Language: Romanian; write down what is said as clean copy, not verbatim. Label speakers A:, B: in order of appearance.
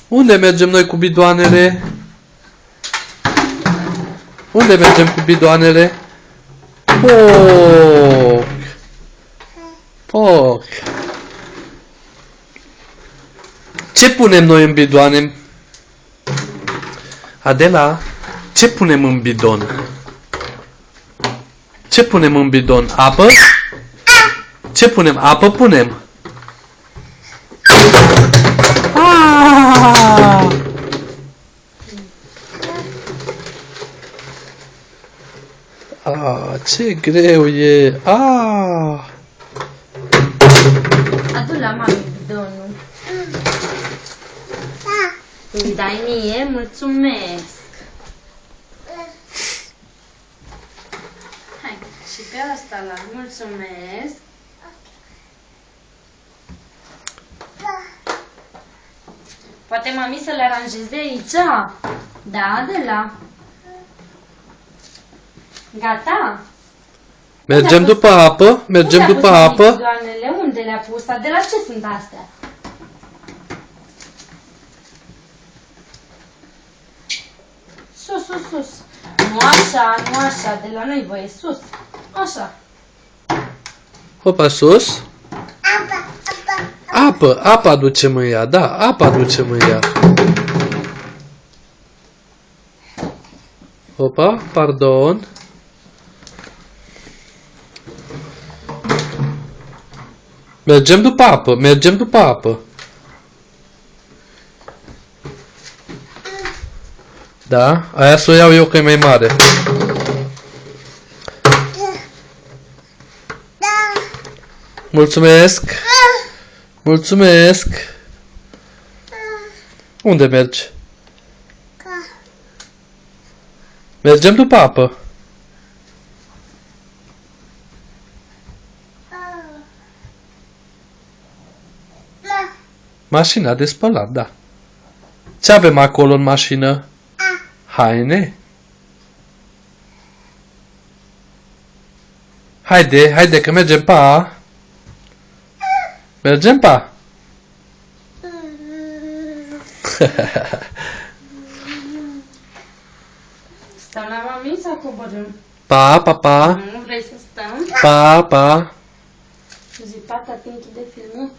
A: Unde mergem noi cu bidoanele? Unde mergem cu bidoanele? Poc! Poc! Ce punem noi în bidoane? Adela, ce punem în bidon? Ce punem în bidon? Apă? Ce punem? Apă punem. Ce greu e.
B: Adu la mami bidonul. Îmi dai mie? Mulțumesc. Hai, și pe asta la mulțumesc. Poate mami să le aranjeze aici? Da, de la. Gata?
A: Mergem după apă? Mergem după apă?
B: Doamnele, unde le-a pus? De la ce sunt astea? Sus, sus, sus. Nu așa, nu așa, de la noi voie, sus. Așa.
A: Hopa, sus. Apă, apă aducem în ea, da, apă aducem în ea. Hopa, pardon. Mergem după apă, mergem după apă. Da, aia să o iau eu că e mai mare. Mulțumesc. Mulțumesc. Unde mergi? Mergem după apă. Mașina de spălat, da. Ce avem acolo în mașină? Haine. Haide, haide că mergem pa. Mergem pa.
B: Stăm la mami sau coborâm?
A: Pa, pa, pa.
B: Nu vrei să stăm?
A: Pa, pa.
B: Zi, tata, te închide filmul?